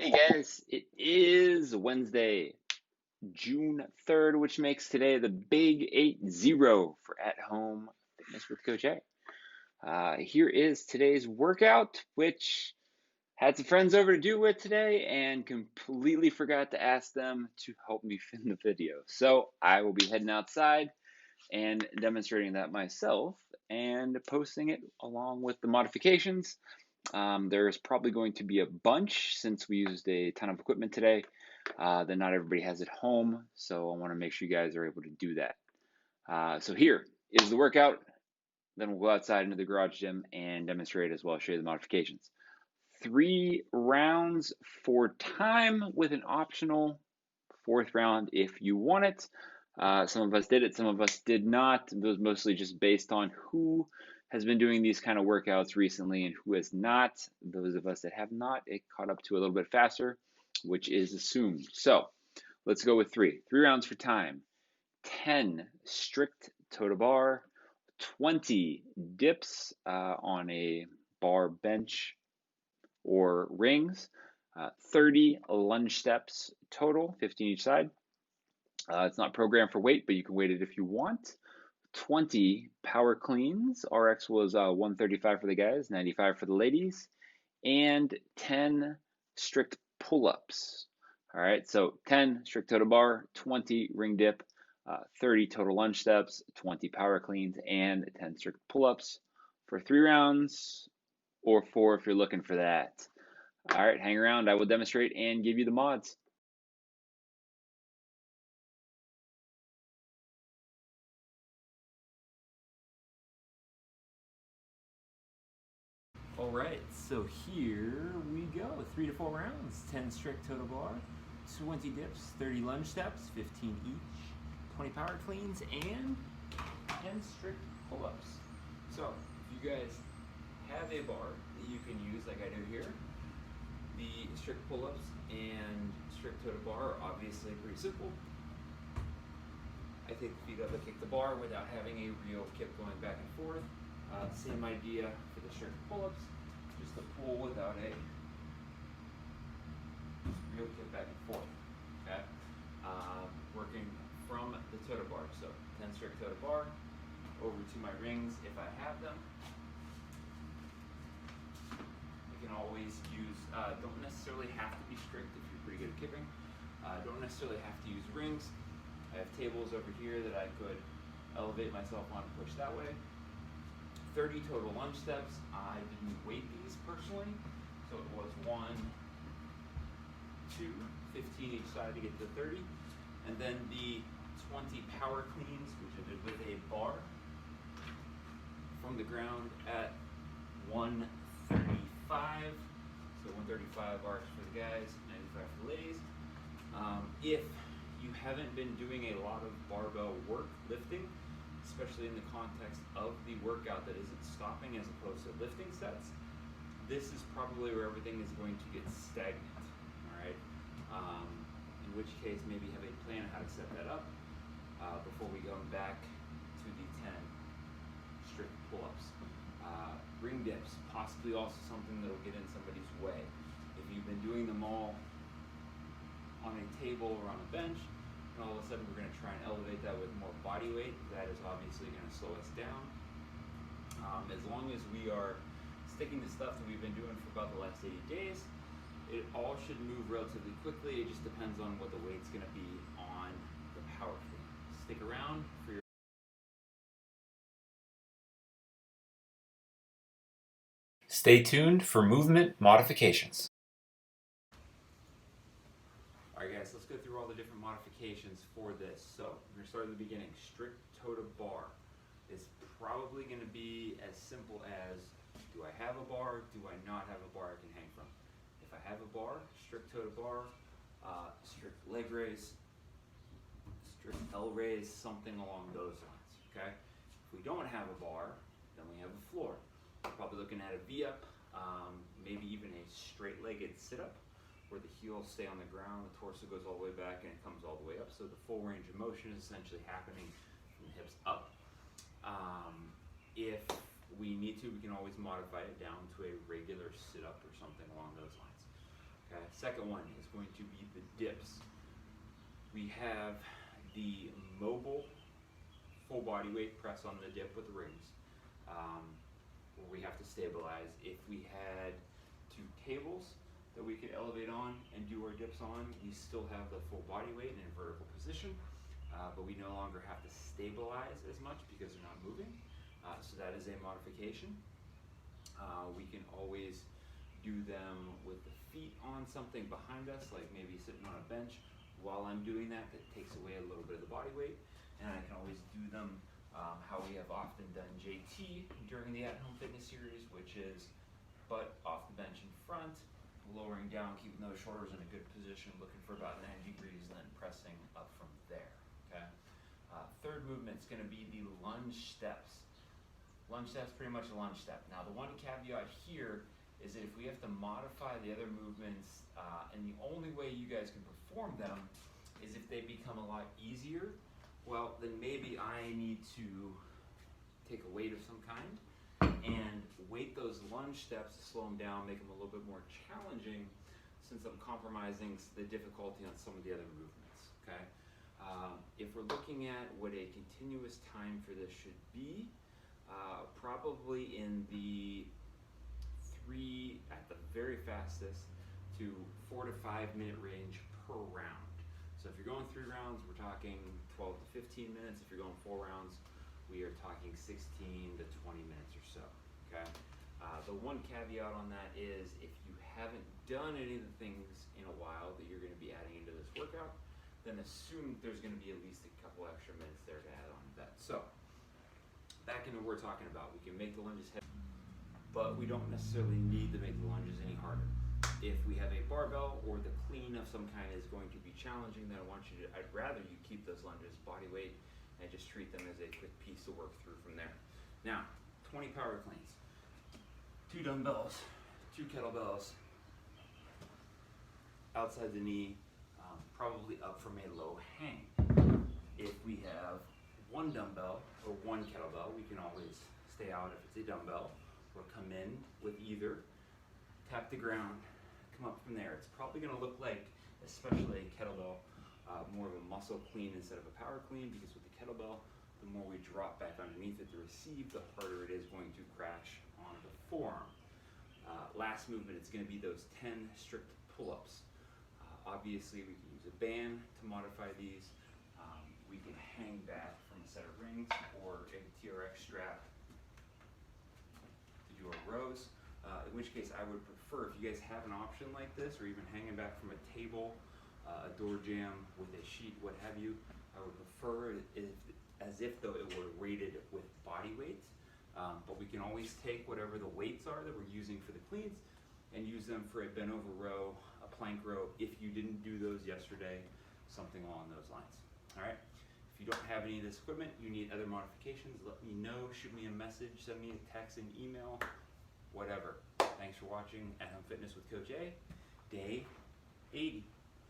Hey guys, it is Wednesday, June 3rd, which makes today the big 8-0 for At Home Fitness with Coach A. Here is today's workout, which had some friends over to do with today and completely forgot to ask them to help me film the video. So I will be heading outside and demonstrating that myself and posting it along with the modifications. There's probably going to be a bunch since we used a ton of equipment today that not everybody has at home, so I want to make sure you guys are able to do that. So here is the workout. Then we'll go outside into the garage gym and demonstrate as well as show you the modifications. 3 rounds for time with an optional 4th round if you want it. Some of us did it, some of us did not. It was mostly just based on who has been doing these kind of workouts recently and who has not. Those of us that have not, it caught up to a little bit faster, which is assumed. So let's go with 3 rounds for time. 10 strict toe to bar, 20 dips on a bar bench or rings, 30 lunge steps total, 15 each side. It's not programmed for weight, but you can weight it if you want. 20 power cleans. RX was 135 for the guys, 95 for the ladies, and 10 strict pull-ups. All right, so 10 strict toe to bar, 20 ring dip, 30 total lunge steps, 20 power cleans, and 10 strict pull-ups for 3 rounds, or 4 if you're looking for that. All right, hang around. I will demonstrate and give you the mods. All right, so here we go. 3 to 4 rounds, 10 strict toe to bar, 20 dips, 30 lunge steps, 15 each, 20 power cleans, and 10 strict pull-ups. So if you guys have a bar that you can use like I do here, the strict pull-ups and strict toe to bar are obviously pretty simple. I take the feet up, I kick the bar without having a real kick going back and forth. Same idea for the strict pull-ups, just a pull without a real kick back and forth. Okay, working from the toe to bar. So 10 strict toe to bar, over to my rings if I have them. I can always use. Don't necessarily have to be strict if you're pretty good at kipping. Don't necessarily have to use rings. I have tables over here that I could elevate myself on and push that way. 30 total lunge steps. I didn't weight these personally, so it was 1, 2, 15 each side to get to 30. And then the 20 power cleans, which I did with a bar from the ground at 135. So 135 RX for the guys, 95 for the ladies. If you haven't been doing a lot of barbell work lifting, especially in the context of the workout that isn't stopping as opposed to lifting sets, this is probably where everything is going to get stagnant, all right? In which case, maybe have a plan how to set that up before we go back to the 10 strict pull-ups. Ring dips, possibly also something that will get in somebody's way. If you've been doing them all on a table or on a bench, and all of a sudden we're going to try and elevate that with more body weight, that is obviously going to slow us down. As long as we are sticking to stuff that we've been doing for about the last 80 days, it all should move relatively quickly. It just depends on what the weight's going to be on the power clean. Stick around for your Stay tuned for movement modifications. All right, guys, let's go through all the different modifications for this. So we're going to start at the beginning. Strict toe to bar is probably going to be as simple as, do I have a bar? Do I not have a bar I can hang from? If I have a bar, strict toe to bar, strict leg raise, strict L raise, something along those lines, okay? If we don't have a bar, then we have a floor. We're probably looking at a V-up, maybe even a straight-legged sit-up, where the heels stay on the ground, the torso goes all the way back, and it comes all the way up. So the full range of motion is essentially happening from the hips up. If we need to, we can always modify it down to a regular sit-up or something along those lines. Okay. Second one is going to be the dips. We have the mobile full body weight press on the dip with the rings, where we have to stabilize. If we had two tables that we could elevate on and do our dips on, we still have the full body weight in a vertical position, but we no longer have to stabilize as much because they're not moving. So that is a modification. We can always do them with the feet on something behind us, like maybe sitting on a bench. While I'm doing that, that takes away a little bit of the body weight. And I can always do them how we have often done JT during the at-home fitness series, which is butt off the bench in front, lowering down, keeping those shoulders in a good position, looking for about 90 degrees, and then pressing up from there. Okay. Third movement is going to be the lunge steps. Lunge steps, pretty much a lunge step. Now, the one caveat here is that if we have to modify the other movements, and the only way you guys can perform them is if they become a lot easier, well, then maybe I need to take a weight of some kind and weight those lunge steps to slow them down, make them a little bit more challenging, since I'm compromising the difficulty on some of the other movements. Okay. If we're looking at what a continuous time for this should be, probably in the 3 at the very fastest to 4 to 5 minute range per round. So if you're going 3 rounds, we're talking 12 to 15 minutes. If you're going 4 rounds, we are talking 16 to 20 minutes or so. Okay. The one caveat on that is if you haven't done any of the things in a while that you're going to be adding into this workout, then assume there's going to be at least a couple extra minutes there to add on to that. So back into what we're talking about, we can make the lunges heavy, but we don't necessarily need to make the lunges any harder. If we have a barbell or the clean of some kind is going to be challenging, then I'd rather you keep those lunges body weight and just treat them as a quick piece to work through from there. Now, 20 power cleans, 2 dumbbells, 2 kettlebells, outside the knee, probably up from a low hang. If we have 1 dumbbell or 1 kettlebell, we can always stay out if it's a dumbbell, or come in with either, tap the ground, come up from there. It's probably going to look like, especially a kettlebell, more of a muscle clean instead of a power clean, because with the kettlebell, the more we drop back underneath it to receive, the harder it is going to crash on the forearm. Last movement, it's going to be those 10 strict pull-ups. Obviously, we can use a band to modify these. We can hang back from a set of rings or a TRX strap to do our rows. In which case, I would prefer, if you guys have an option like this, or even hanging back from a table, a door jamb with a sheet, what have you, I would prefer it as if though it were weighted with body weight. But we can always take whatever the weights are that we're using for the cleans and use them for a bent over row, a plank row, if you didn't do those yesterday, something along those lines. All right. If you don't have any of this equipment, you need other modifications, let me know, shoot me a message, send me a text, an email, whatever. Thanks for watching At Home Fitness with Coach A, day 80.